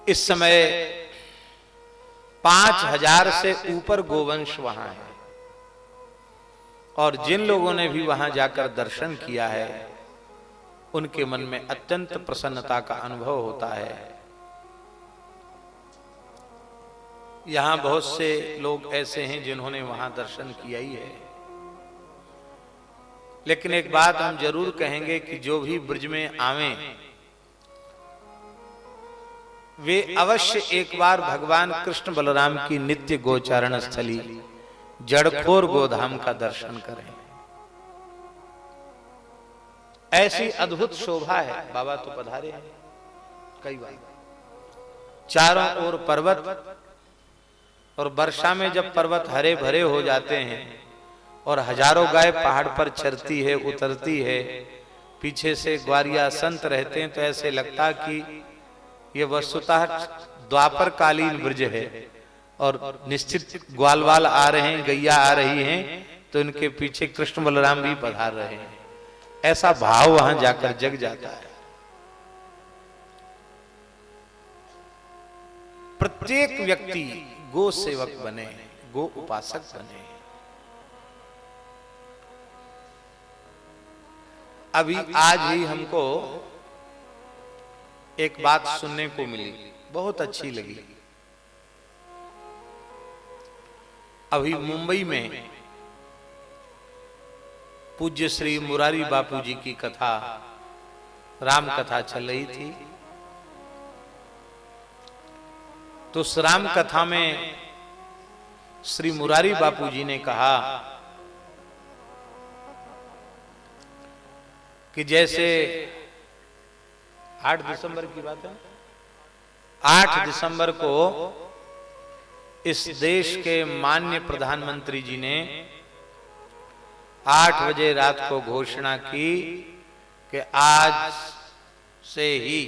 इस समय 5000 से ऊपर गोवंश वहां है, और जिन लोगों ने भी वहां जाकर दर्शन किया है उनके मन में अत्यंत प्रसन्नता का अनुभव होता है। यहां बहुत से लोग ऐसे हैं जिन्होंने वहां दर्शन किया ही है, लेकिन एक बात हम जरूर कहेंगे कि जो भी ब्रज में आवें वे अवश्य एक बार भगवान कृष्ण बलराम की नित्य गोचारण स्थली जड़खोर गोधाम का दर्शन करें। ऐसी अद्भुत शोभा है। बाबा तो पधारे हैं कई बार। चारों ओर पर्वत, और वर्षा में जब पर्वत हरे भरे हो जाते हैं और हजारों गाय पहाड़ पर चरती है, उतरती है, पीछे से ग्वारिया संत रहते हैं, तो ऐसे लगता कि ये वस्तुतः द्वापर कालीन ब्रज है और निश्चित ग्वालवाल आ रहे हैं, गैया आ रही हैं, तो इनके पीछे कृष्ण बलराम भी पधार रहे हैं। ऐसा भाव वहां जाकर जग जाता है। प्रत्येक व्यक्ति गो सेवक बने, गो उपासक बने। अभी आज ही हमको एक बात सुनने को मिली, बहुत अच्छी लगी। अभी मुंबई में पूज्य श्री मुरारी बापू जी की कथा, राम कथा चल रही थी। तो उस राम कथा में श्री मुरारी बापू जी ने कहा कि जैसे 8 दिसंबर की बात है, 8 दिसंबर को इस देश के माननीय प्रधानमंत्री जी ने 8 बजे रात को घोषणा की कि आज से ही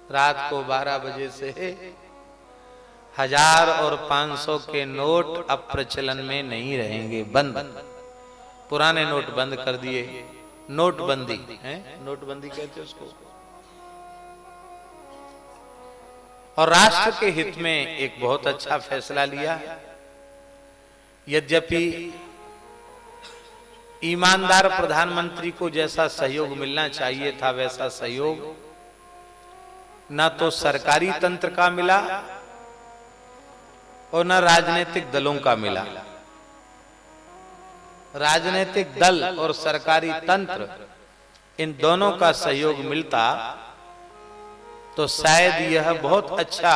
रात को 12 बजे से 1000 और 500 के नोट अब प्रचलन में नहीं रहेंगे, बंद। पुराने नोट बंद कर दिए, नोटबंदी है, नोटबंदी कहते हैं उसको। और राष्ट्र के हित में एक बहुत अच्छा फैसला लिया। यद्यपि ईमानदार प्रधानमंत्री को जैसा सहयोग मिलना चाहिए था वैसा सहयोग ना तो सरकारी तंत्र का मिला और ना राजनीतिक दलों का मिला। राजनीतिक दल और सरकारी तंत्र इन दोनों का सहयोग मिलता तो शायद यह बहुत अच्छा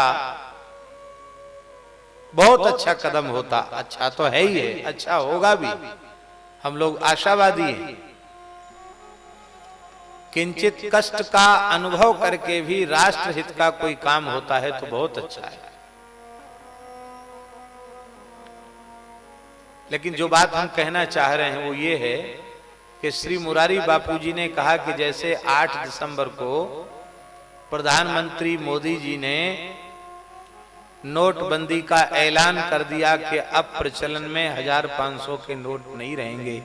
कदम होता। अच्छा तो है ही है, अच्छा होगा भी, हम लोग आशावादी हैं। किंचित कष्ट का अनुभव करके भी राष्ट्र हित का कोई काम होता है तो बहुत अच्छा है। लेकिन जो बात हम कहना चाह रहे हैं वो ये है कि श्री मुरारी बापूजी ने कहा कि जैसे 8 दिसंबर को प्रधानमंत्री मोदी जी ने नोटबंदी का ऐलान कर दिया कि अब प्रचलन में 1500 के नोट नहीं रहेंगे।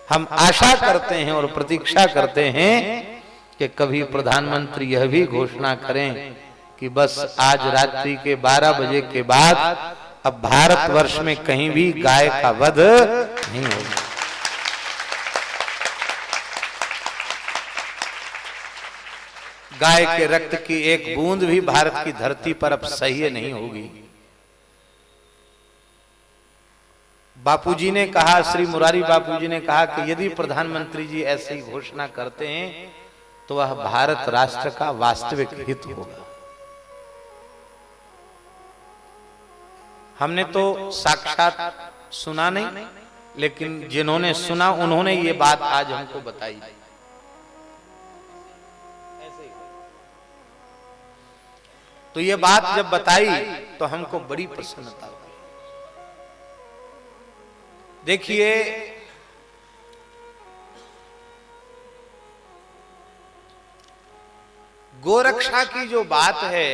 हम आशा करते हैं और प्रतीक्षा करते हैं कि कभी प्रधानमंत्री यह भी घोषणा करें कि बस आज रात्रि के 12 बजे के बाद अब भारतवर्ष में कहीं भी गाय का वध नहीं होगा। गाय के रक्त की एक बूंद भी भारत की धरती पर अब सही नहीं होगी। बापूजी ने कहा, श्री मुरारी बापूजी ने कहा कि यदि प्रधानमंत्री जी ऐसी घोषणा करते हैं तो वह भारत राष्ट्र का वास्तविक हित होगा। हमने तो साक्षात सुना नहीं, लेकिन जिन्होंने सुना उन्होंने ये बात आज हमको बताई। तो ये बात जब बताई तो हमको बड़ी प्रसन्नता हुई। देखिए, गोरक्षा की जो बात है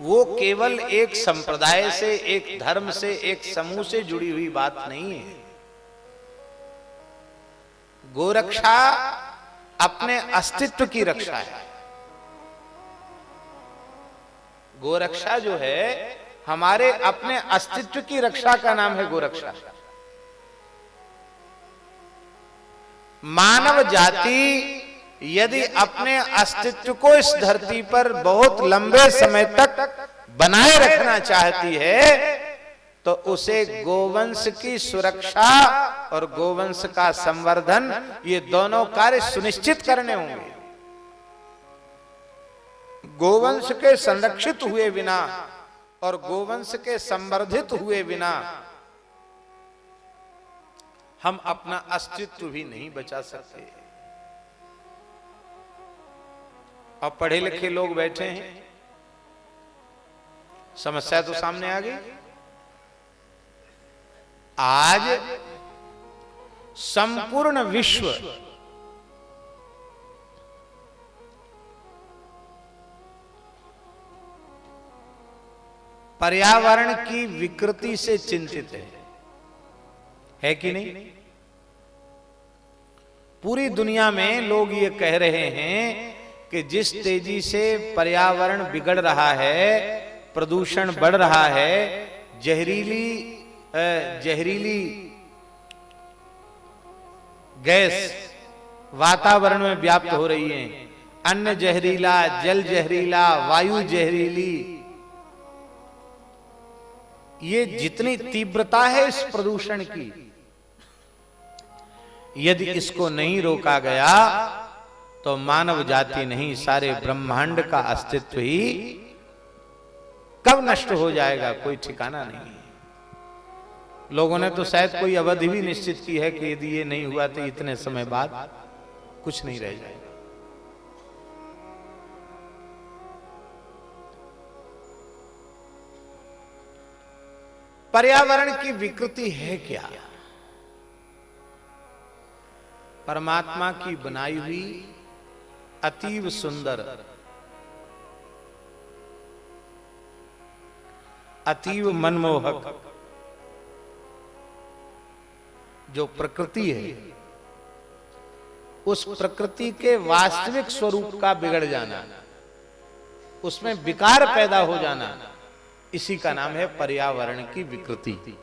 वो केवल एक संप्रदाय से, एक धर्म से, एक समूह से जुड़ी हुई बात नहीं है। गोरक्षा अपने अस्तित्व की रक्षा है। गोरक्षा जो है हमारे अपने अस्तित्व की रक्षा का नाम है गोरक्षा। मानव जाति यदि अपने अस्तित्व को इस धरती पर बहुत लंबे समय तक बनाए रखना चाहती है तो उसे गोवंश की सुरक्षा और गोवंश का संवर्धन, ये दोनों कार्य सुनिश्चित करने होंगे। गोवंश के संरक्षित हुए बिना और गोवंश के संवर्धित हुए बिना हम अपना अस्तित्व भी नहीं बचा सकते। अब पढ़े लिखे लोग बैठे हैं, समस्या तो सामने आ गई। आज संपूर्ण विश्व पर्यावरण की विकृति से चिंतित है कि नहीं? पूरी दुनिया में लोग ये कह रहे हैं कि जिस तेजी से पर्यावरण बिगड़ रहा है, प्रदूषण बढ़ रहा है, जहरीली गैस वातावरण में व्याप्त हो रही है, अन्न जहरीला, जल जहरीला, वायु जहरीली, ये जितनी तीव्रता है इस प्रदूषण की, यदि इसको नहीं रोका गया तो मानव जाति नहीं, सारे ब्रह्मांड का अस्तित्व ही कब नष्ट हो जाएगा कोई ठिकाना नहीं। लोगों ने तो शायद कोई अवधि भी निश्चित की है कि यदि ये नहीं हुआ तो इतने समय बाद कुछ नहीं रह जाएगा। पर्यावरण की विकृति है क्या? परमात्मा की बनाई हुई अतीव सुंदर, अतीव मनमोहक जो प्रकृति है, उस प्रकृति के वास्तविक स्वरूप का बिगड़ जाना, उसमें विकार पैदा हो जाना, इसी का नाम है पर्यावरण की विकृति।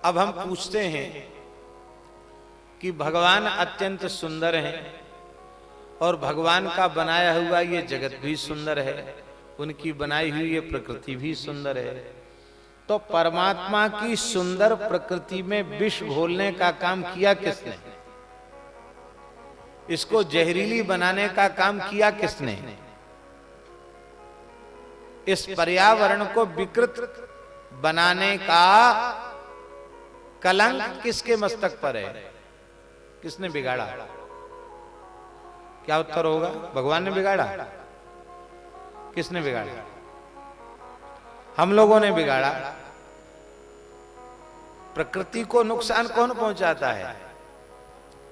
अब हम पूछते हैं कि भगवान अत्यंत सुंदर हैं और भगवान का बनाया हुआ ये जगत भी सुंदर है, उनकी बनाई हुई ये प्रकृति भी सुंदर है, तो परमात्मा की सुंदर प्रकृति में विष घोलने का काम किया किसने? इसको जहरीली बनाने का काम किया किसने? इस पर्यावरण को विकृत बनाने का कलंक किसके मस्तक पर है? किसने बिगाड़ा? क्या उत्तर होगा? भगवान ने बिगाड़ा? किसने बिगाड़ा? हम लोगों ने बिगाड़ा। प्रकृति को नुकसान कौन पहुंचाता है?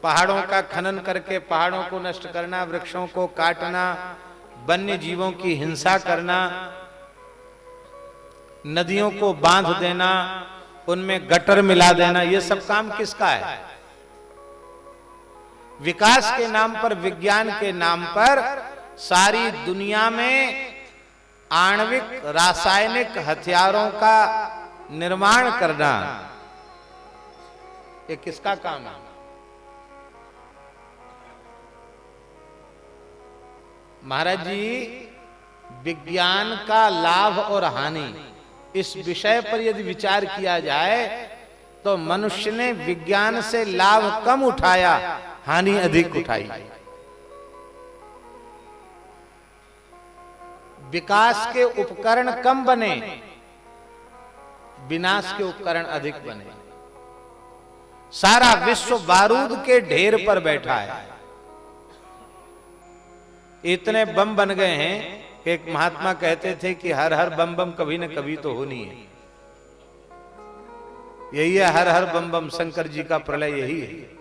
पहाड़ों का खनन करके पहाड़ों को नष्ट करना, वृक्षों को काटना, वन्य जीवों की हिंसा करना, नदियों को बांध देना, उनमें गटर मिला देना, ये सब काम किसका है? विकास के नाम पर, विज्ञान के नाम पर सारी दुनिया में आणविक रासायनिक हथियारों का निर्माण करना, ये किसका काम है? महाराज जी, विज्ञान का लाभ और हानि, इस विषय पर यदि विचार किया जाए तो मनुष्य ने विज्ञान से लाभ कम उठाया, हानि अधिक उठाई। विकास के उपकरण कम बने, विनाश के उपकरण अधिक बने। सारा विश्व बारूद के ढेर पर बैठा है। इतने बम बन गए हैं, एक महात्मा कहते थे कि हर हर बम बम कभी न कभी तो होनी है। यही है हर हर बम बम, शंकर जी का प्रलय यही है।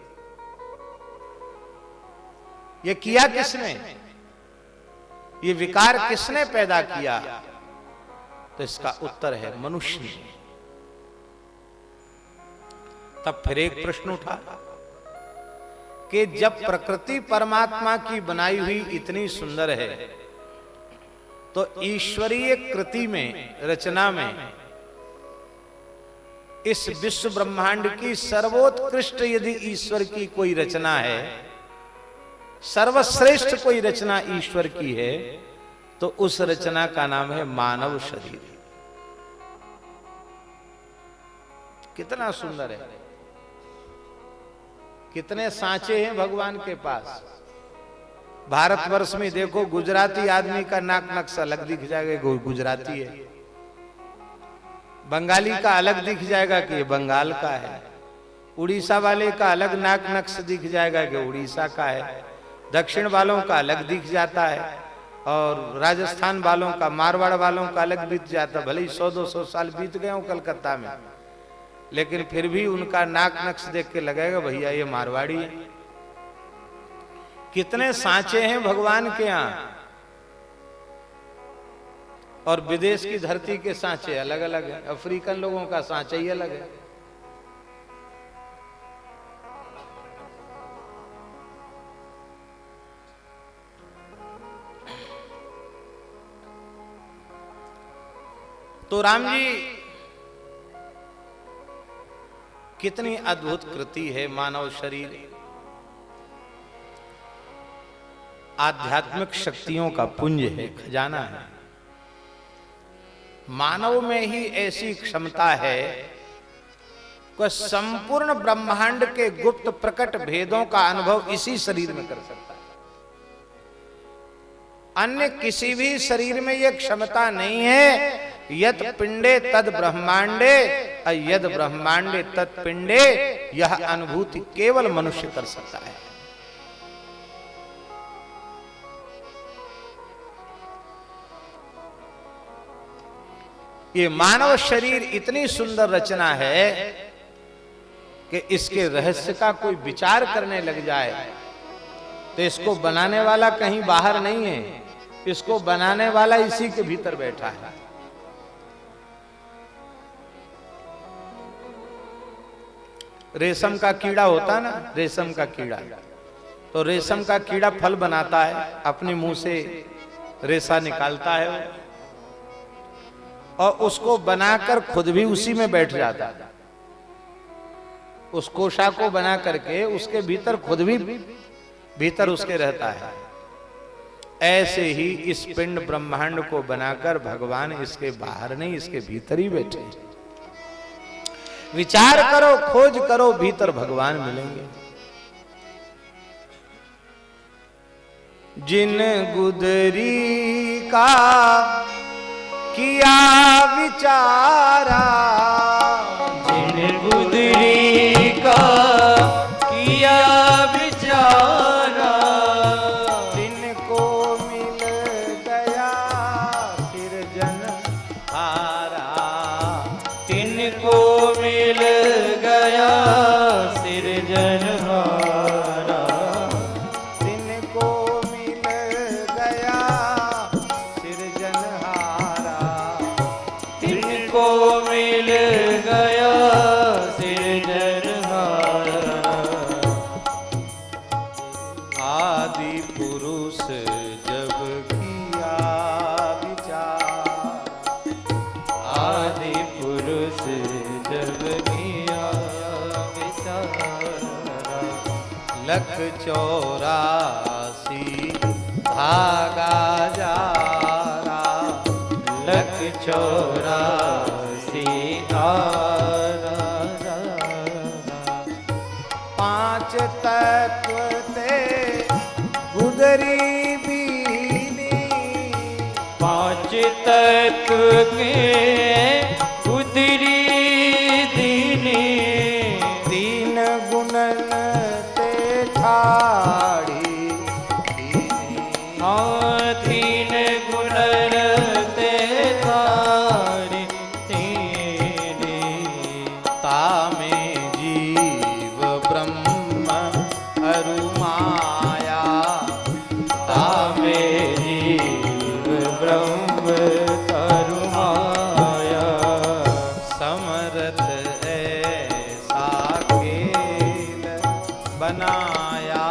ये किया किसने? ये विकार किसने पैदा किया? तो इसका उत्तर है मनुष्य ने। तब फिर एक प्रश्न उठा कि जब प्रकृति परमात्मा की बनाई हुई इतनी सुंदर है, तो ईश्वरीय कृति में, रचना में, इस विश्व ब्रह्मांड की सर्वोत्कृष्ट यदि ईश्वर की कोई रचना है, सर्वश्रेष्ठ कोई रचना ईश्वर की है, तो उस रचना का नाम है मानव शरीर। कितना सुंदर है, कितने सांचे हैं भगवान के पास। भारतवर्ष में देखो, गुजराती आदमी का नाक नक्शा अलग दिख जाएगा, गुजराती है। बंगाली का अलग दिख जाएगा कि ये बंगाल का है। उड़ीसा वाले का अलग नाक नक्शा दिख जाएगा कि उड़ीसा का है। दक्षिण वालों का अलग दिख जाता है, और राजस्थान वालों का, मारवाड़ वालों का अलग बीत जाता। भले ही 100-200 साल बीत गए हो कलकत्ता में, लेकिन फिर भी उनका नाक नक्श देख के लगेगा भैया ये मारवाड़ी है। कितने सांचे हैं भगवान के यहाँ, और विदेश की धरती के सांचे अलग अलग हैं। अफ्रीकन लोगों का सांचा ही अलग है। तो राम जी कितनी अद्भुत कृति है। मानव शरीर आध्यात्मिक शक्तियों का पुंज है, खजाना है। मानव में ही ऐसी क्षमता है कि संपूर्ण ब्रह्मांड के गुप्त प्रकट भेदों का अनुभव इसी शरीर में कर सकता है। अन्य किसी भी शरीर में यह क्षमता नहीं है। यत पिंडे तद ब्रह्मांडे, यद ब्रह्मांडे तत् पिंडे, यह अनुभूति केवल मनुष्य कर सकता है। ये मानव शरीर इतनी सुंदर रचना है कि इसके रहस्य का कोई विचार करने लग जाए तो इसको बनाने वाला कहीं बाहर नहीं है, इसको बनाने वाला इसी के भीतर बैठा है। रेशम का कीड़ा होता ना, रेशम का कीड़ा, तो रेशम का कीड़ा फल बनाता है, अपने मुंह से रेशा निकालता है और उसको बनाकर खुद भी उसी में बैठ जाता है। उस कोशा को बना करके उसके भीतर खुद भी भीतर उसके रहता है। ऐसे ही इस पिंड ब्रह्मांड को बनाकर भगवान इसके बाहर नहीं, इसके भीतर ही बैठे। विचार करो, खोज करो, भीतर भगवान मिलेंगे। जिन गुदरी का किया विचारा, जिन गुदरी का किया विचारा, तिनको मिल गया सिरजनहारा, तिनको मिल गया सिरजनहारा, तिनको मिल गया सिरजनहारा, तिनको मिल गया सिरजनहारा। आदि पुरुष जब किया विचार, आदि पुरुष जब किया विचारा, 184 भागा जारा, 184 आरा, 5 तत्व ते गुदरी बीनी, 5 तत्व के गुदरी दीनी, 3 गुणन ते ठाड़ी दीनी, हाँ 3 गुणन ते थारी दीनी, तामे जीव ब्रह्म अरु माया, तामे जीव ब्रह्म करुमाया, समरथ ऐसा खेल बनाया,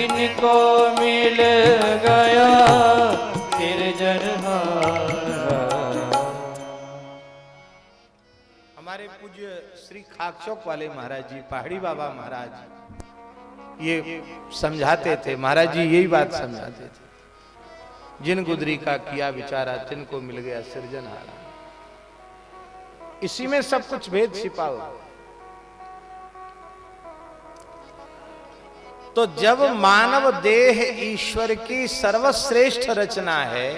इनको मिल गया सिरजनहारा। हमारे पूज्य श्री खाकचौक वाले महाराज जी, पहाड़ी बाबा महाराज, ये समझाते थे, महाराज जी यही बात समझाते थे, जिन गुदरी का किया विचारा तिनको मिल गया सिरजनहारा। इसी में सब कुछ भेद छिपा हुआ। तो जब मानव देह ईश्वर की सर्वश्रेष्ठ रचना है,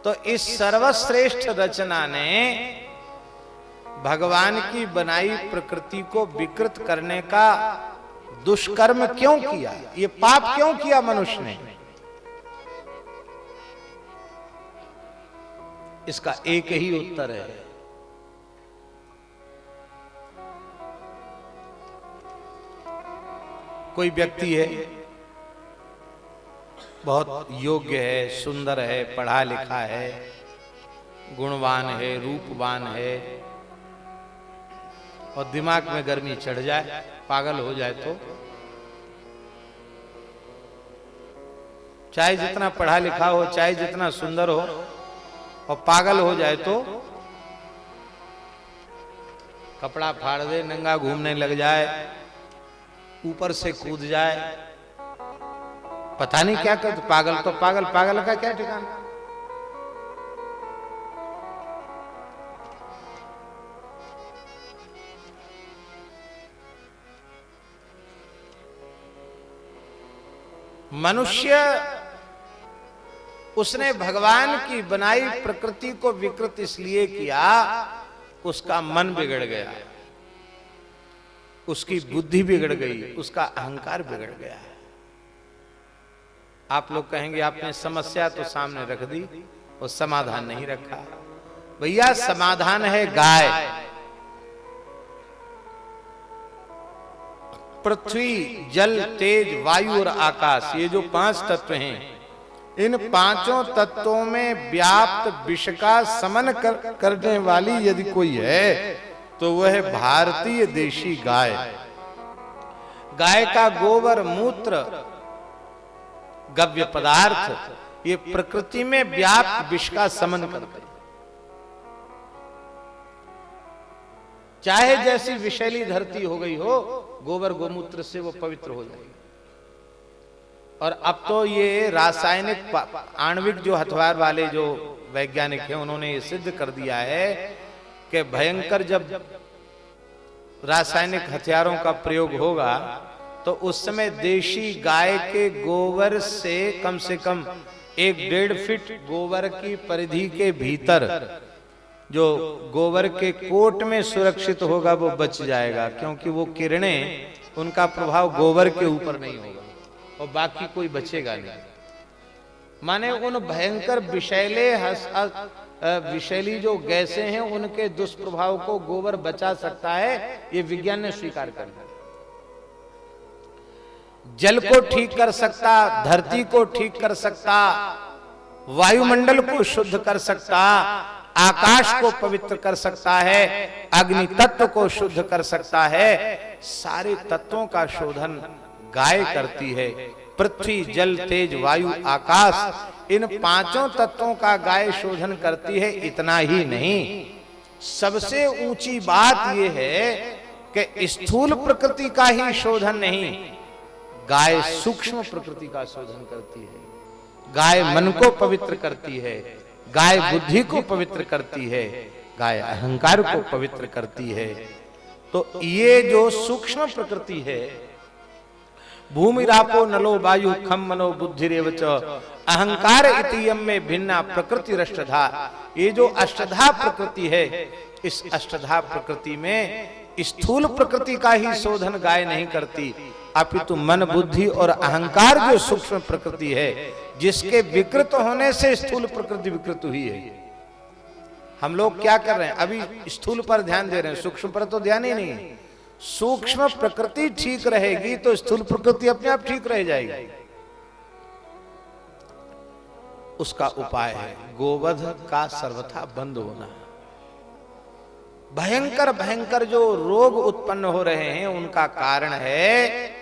तो इस सर्वश्रेष्ठ रचना ने भगवान की बनाई प्रकृति को विकृत करने का दुष्कर्म क्यों किया, ये पाप क्यों किया मनुष्य ने? इसका एक ही उत्तर है, कोई व्यक्ति है, बहुत योग्य है, सुंदर है, पढ़ा लिखा है, गुणवान है, रूपवान है, और दिमाग में गर्मी चढ़ जाए, पागल हो जाए, तो चाहे जितना पढ़ा लिखा हो, चाहे जितना सुंदर हो, और पागल हो जाए तो कपड़ा फाड़ दे, नंगा घूमने लग जाए, ऊपर से कूद जाए, पता नहीं क्या कर। पागल तो पागल, पागल का क्या ठिकाना। मनुष्य उसने भगवान की बनाई प्रकृति को विकृत इसलिए किया, उसका मन बिगड़ गया, उसकी बुद्धि बिगड़ गई, उसका अहंकार बिगड़ गया। आप लोग कहेंगे आपने समस्या तो सामने रख दी और समाधान नहीं रखा। भैया समाधान है गाय। पृथ्वी, जल, तेज, वायु और आकाश, ये जो 5 तत्व हैं, इन 5 तत्वों में व्याप्त विष का समन करने वाली यदि कोई है तो वह है भारतीय देशी गाय। गाय का गोबर, मूत्र, गव्य पदार्थ, ये प्रकृति में व्याप्त विष का समन करते, चाहे जैसी विषैली धरती हो गई हो, गोबर गोमूत्र से वो पवित्र हो जाएगी। और अब तो ये रासायनिक आणविक जो हथियार वाले जो वैज्ञानिक हैं, उन्होंने ये सिद्ध कर दिया है कि भयंकर जब रासायनिक हथियारों का प्रयोग होगा तो उस समय देशी गाय के गोबर से कम 1-1.5 फीट गोबर की परिधि के भीतर जो गोबर के कोट में सुरक्षित होगा वो बच जाएगा, क्योंकि वो किरणें, उनका प्रभाव गोबर के ऊपर नहीं होगा और बाकी कोई बचेगा नहीं। माने उन भयंकर विषैली जो गैसें हैं उनके दुष्प्रभाव को गोबर बचा सकता है, ये विज्ञान ने स्वीकार कर लिया। जल को ठीक कर सकता, धरती को ठीक कर सकता, वायुमंडल को शुद्ध कर सकता, आकाश को पवित्र कर सकता है, अग्नि तत्व को शुद्ध कर सकता है। सारे तत्वों का शोधन गाय करती है। पृथ्वी, जल, तेज, वायु, आकाश, इन 5 तत्वों का गाय शोधन करती है। इतना ही नहीं, सबसे ऊंची बात यह है कि स्थूल प्रकृति का ही शोधन नहीं, गाय सूक्ष्म प्रकृति का शोधन करती है। गाय मन को पवित्र करती है, गाय बुद्धि को पवित्र करती है, गाय अहंकार को पवित्र करती है। तो ये जो सूक्ष्म प्रकृति है, भूमि रापो नलो वायु खम मनो बुद्धिरेव च अहंकार इतियम में भिन्ना प्रकृति अष्टधा। ये जो अष्टधा प्रकृति है, इस अष्टधा प्रकृति में स्थूल प्रकृति का ही शोधन गाय नहीं करती, अपितु मन, बुद्धि और अहंकार जो सूक्ष्म प्रकृति है, जिसके विकृत होने से स्थूल प्रकृति विकृत हुई है। हम लोग क्या कर रहे हैं, अभी स्थूल पर ध्यान दे रहे हैं, सूक्ष्म पर तो ध्यान ही नहीं है। सूक्ष्म प्रकृति ठीक रहेगी तो स्थूल प्रकृति अपने आप ठीक रह जाएगी। उसका उपाय है गोवध का सर्वथा बंद होना। भयंकर भयंकर जो रोग उत्पन्न हो रहे हैं उनका कारण है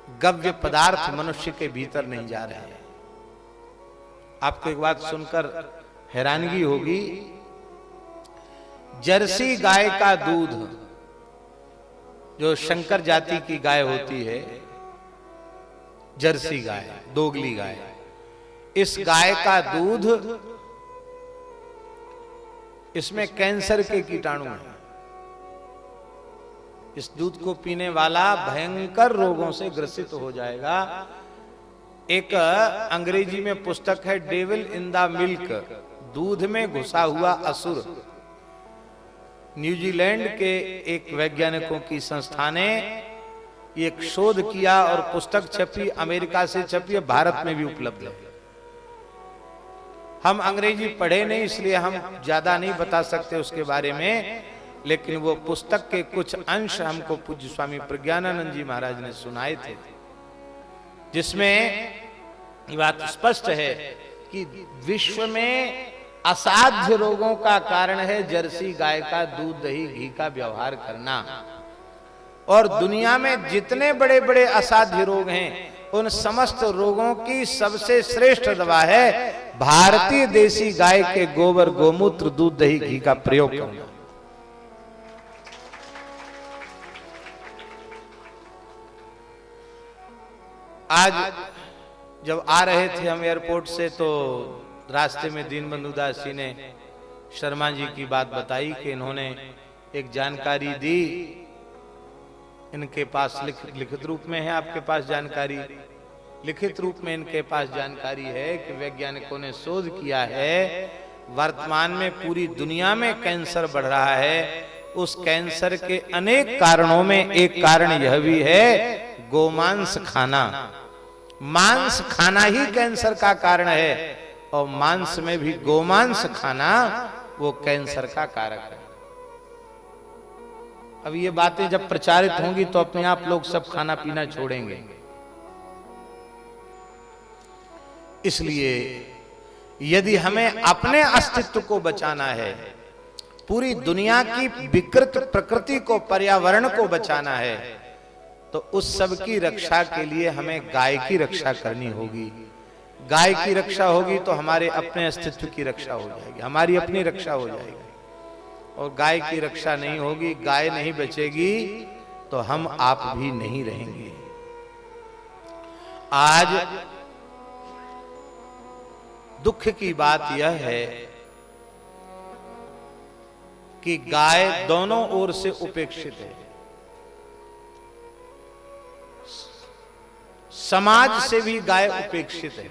गव्य पदार्थ मनुष्य के भीतर नहीं जा रहे हैं। आपको एक बात सुनकर हैरानगी होगी, जर्सी गाय का दूध, जो शंकर जाति की गाय होती है, जर्सी गाय, दोगली गाय, इस गाय का दूध, इसमें कैंसर के कीटाणु हैं। इस दूध को पीने वाला भयंकर रोगों से ग्रसित हो जाएगा। एक अंग्रेजी में पुस्तक है डेविल इन द मिल्क, दूध में घुसा हुआ असुर। न्यूजीलैंड के एक वैज्ञानिकों की संस्था ने एक शोध किया और पुस्तक छपी, अमेरिका से छपी है, भारत में भी उपलब्ध है। हम अंग्रेजी पढ़े नहीं इसलिए हम ज्यादा नहीं बता सकते उसके बारे में, लेकिन वो पुस्तक के कुछ अंश हमको पूज्य स्वामी प्रज्ञानानंद जी महाराज ने सुनाए थे, जिसमें ये बात स्पष्ट है कि विश्व में असाध्य रोगों का कारण है जर्सी गाय का दूध दही घी का व्यवहार करना। और दुनिया में जितने बड़े बड़े असाध्य रोग हैं, उन समस्त रोगों की सबसे श्रेष्ठ दवा है भारतीय देसी गाय के गोबर गोमूत्र दूध दही घी का प्रयोग करना। आज जब आ रहे थे हम एयरपोर्ट से, तो रास्ते में दीनबंधु दास जी ने शर्मा जी की बात बताई कि इन्होंने एक जानकारी दी, इनके पास लिखित रूप में है, आपके पास जानकारी लिखित रूप में इनके पास जानकारी है कि वैज्ञानिकों ने शोध किया है, वर्तमान में पूरी दुनिया में कैंसर बढ़ रहा है। उस कैंसर के अनेक कारणों में एक कारण यह भी है गोमांस खाना। मांस खाना ही कैंसर का कारण है, और मांस में भी गोमांस खाना वो कैंसर का कारक है। अब ये बातें जब प्रचारित होंगी तो अपने आप लोग सब खाना पीना छोड़ेंगे। इसलिए यदि हमें अपने अस्तित्व को बचाना है, पूरी दुनिया की विकृत प्रकृति को, पर्यावरण को बचाना है, तो उस सब की रक्षा के लिए हमें गाय की रक्षा करनी होगी। गाय की रक्षा होगी तो हमारे अपने अस्तित्व की रक्षा हो जाएगी, हमारी अपनी रक्षा हो जाएगी। और गाय की रक्षा नहीं होगी, गाय नहीं बचेगी, तो हम आप भी नहीं रहेंगे। आज दुख की बात यह है कि गाय दोनों ओर से उपेक्षित है। समाज से भी गाय उपेक्षित है।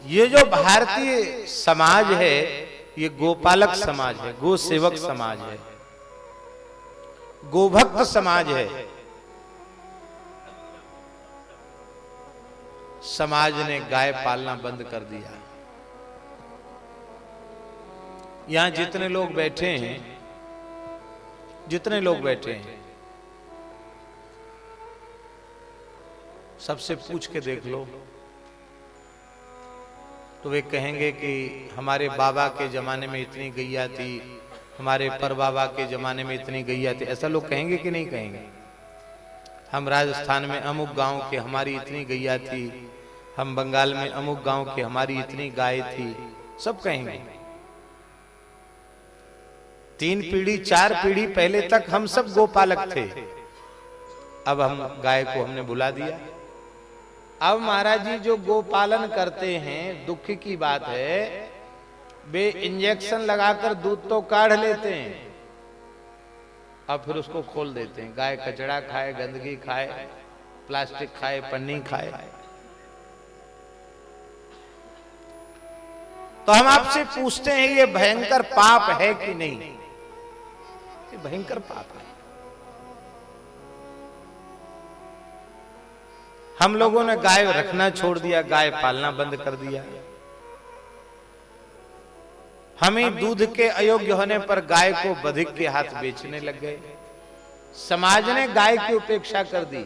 ये जो भारतीय समाज है, ये गोपालक समाज है, गो सेवक समाज है, गोभक्त समाज है। समाज ने गाय पालना बंद कर दिया। यहां जितने लोग बैठे हैं, सबसे पूछ के देख लो तो वे कहेंगे कि हमारे बाबा के जमाने में इतनी गैया थी, हमारे परबाबा के जमाने में इतनी गैया थी। ऐसा लोग कहेंगे कि नहीं कहेंगे? हम राजस्थान में अमुक गांव के हमारी इतनी गैया थी, हम बंगाल में अमुक गांव के हमारी इतनी गाय थी, सब कहेंगे। 3 पीढ़ी 4 पीढ़ी पहले तक हम सब गोपालक थे। अब हम गाय को हमने भुला दिया। अब महाराज जी जो गोपालन करते हैं, दुख की बात है, वे इंजेक्शन लगाकर दूध तो काढ़ लेते हैं और फिर उसको खोल देते हैं। गाय कचड़ा खाए, गंदगी खाए, प्लास्टिक खाए, पन्नी खाए। तो हम आपसे पूछते हैं, ये भयंकर पाप है कि नहीं? ये भयंकर पाप है। हम लोगों ने गाय रखना छोड़ दिया, गाय पालना बंद कर दिया। हमें दूध के अयोग्य होने पर गाय को बधिक के हाथ बेचने लग गए। समाज ने गाय की उपेक्षा कर दी।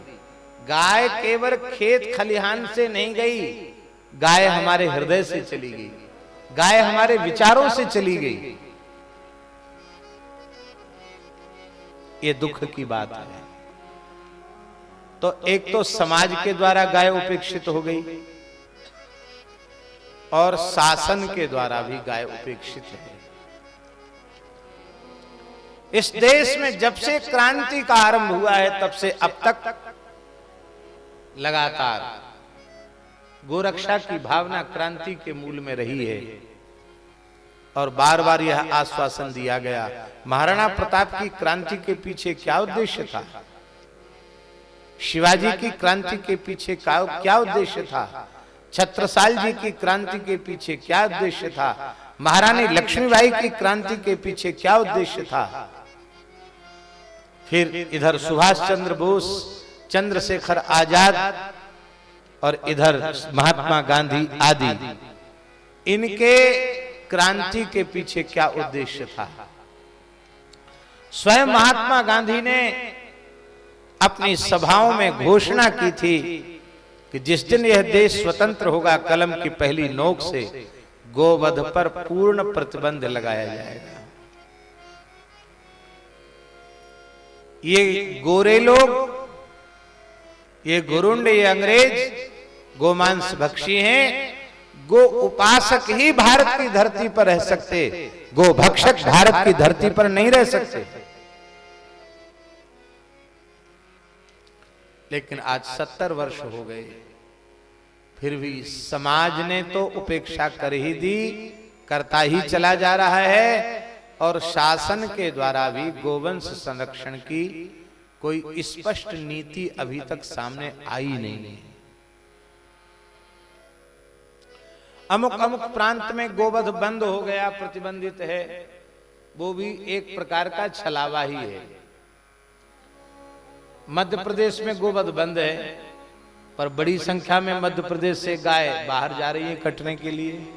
गाय केवल खेत खलिहान से नहीं गई, गाय हमारे हृदय से चली गई, गाय हमारे विचारों से चली गई। ये दुख की बात है। तो एक तो समाज के द्वारा गाय उपेक्षित हो गई और शासन के द्वारा भी गाय उपेक्षित है। इस देश में जब से क्रांति का आरंभ हुआ है तब से अब तक लगातार गोरक्षा की भावना क्रांति के मूल में रही है और बार बार यह आश्वासन दिया गया। महाराणा प्रताप की क्रांति के पीछे क्या उद्देश्य था? शिवाजी की क्रांति के पीछे क्या उद्देश्य था? छत्रसाल जी की क्रांति के पीछे क्या उद्देश्य था? महारानी लक्ष्मीबाई की क्रांति के पीछे क्या उद्देश्य था? फिर इधर सुभाष चंद्र बोस, चंद्रशेखर आजाद और इधर महात्मा गांधी आदि, इनके क्रांति के पीछे क्या उद्देश्य था? स्वयं महात्मा गांधी ने अपनी सभाओं में घोषणा की थी कि जिस दिन यह देश स्वतंत्र होगा, कलम की पहली नोक से गोवध पर पूर्ण प्रतिबंध लगाया जाएगा। ये गोरे लोग, ये गुरुंड, ये अंग्रेज गोमांस भक्षी हैं। गो उपासक ही भारत की धरती पर रह सकते, गो भक्षक भारत की धरती पर नहीं रह सकते। लेकिन आज 70 वर्ष हो गए, फिर भी समाज ने तो उपेक्षा कर ही दी, करता ही चला जा रहा है और शासन के द्वारा भी गोवंश संरक्षण की कोई स्पष्ट नीति अभी तक सामने आई नहीं है। अमुक अमुक प्रांत में गोवध बंद हो गया, प्रतिबंधित है, वो भी एक प्रकार का छलावा ही है। मध्य प्रदेश में गोवध बंद है, पर बड़ी संख्या में मध्य प्रदेश से गाय बाहर जा रही है कटने के लिए।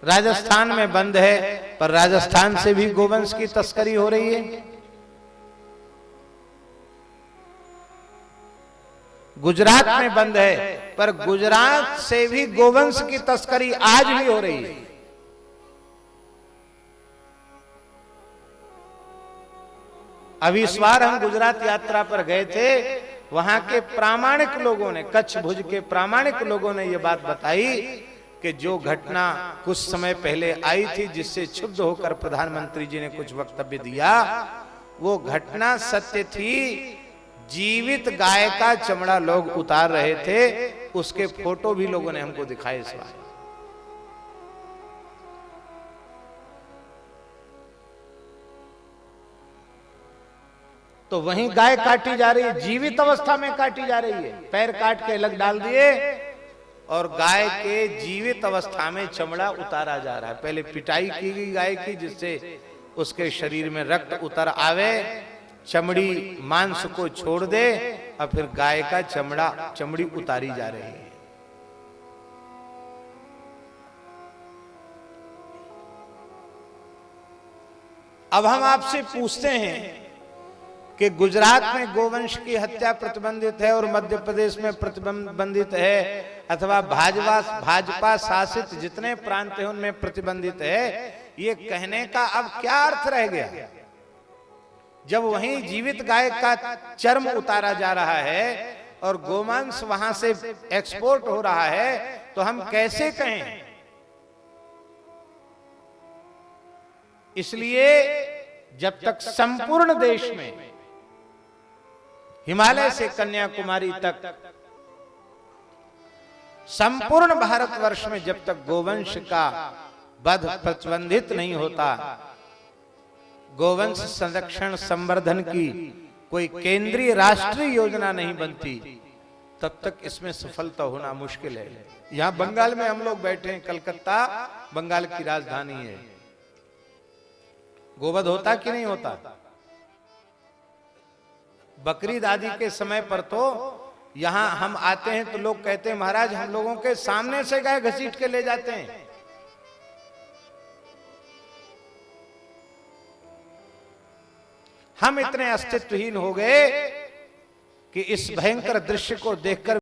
राजस्थान में बंद है, पर राजस्थान से भी गोवंश की तस्करी हो रही है। गुजरात में बंद है, पर गुजरात से भी गोवंश की तस्करी आज भी हो रही है। अभी इस बार हम गुजरात यात्रा पर गए थे, वहां के प्रामाणिक लोगों ने, कच्छ भुज के प्रामाणिक लोगों ने यह बात बताई कि जो घटना कुछ समय पहले आई थी, जिससे क्षुब्ध होकर प्रधानमंत्री जी ने कुछ वक्तव्य दिया, वो घटना सत्य थी। जीवित गाय का चमड़ा लोग उतार रहे थे, उसके फोटो भी लोगों ने हमको दिखाए इस बार। तो वहीं गाय काटी जा रही है, जीवित अवस्था में काटी जा रही है, पैर काट के अलग डाल दिए और गाय के जीवित अवस्था में चमड़ा उतारा जा रहा है। पहले पिटाई की गई गाय की, जिससे उसके शरीर में रक्त उतर आवे, चमड़ी मांस को छोड़ दे, और फिर गाय का चमड़ी उतारी जा रही है। अब हम आपसे पूछते हैं कि गुजरात में गोवंश की हत्या प्रतिबंधित है और मध्य प्रदेश में प्रतिबंधित है, अथवा भाजपा शासित जितने प्रांत हैं उनमें प्रतिबंधित है, ये कहने का अब क्या अर्थ रह गया? जब वहीं जीवित गाय का चर्म उतारा जा रहा है और गोमांस वहां से एक्सपोर्ट हो रहा है, तो हम कैसे कहें? इसलिए जब तक संपूर्ण देश में, हिमालय से कन्याकुमारी तक, संपूर्ण भारतवर्ष में जब तक गोवंश का वध प्रतिबंधित नहीं होता, गोवंश संरक्षण संवर्धन की कोई केंद्रीय राष्ट्रीय योजना नहीं बनती, तब तक इसमें सफलता होना मुश्किल है। यहां बंगाल में हम लोग बैठे हैं, कलकत्ता बंगाल की राजधानी है, गोवध होता कि नहीं होता? बकरीद आदि के समय पर तो यहां हम आते हैं तो लोग कहते हैं, महाराज हम लोगों के सामने से गाय घसीट के ले जाते हैं। हम इतने अस्तित्वहीन हो गए कि इस भयंकर दृश्य को देखकर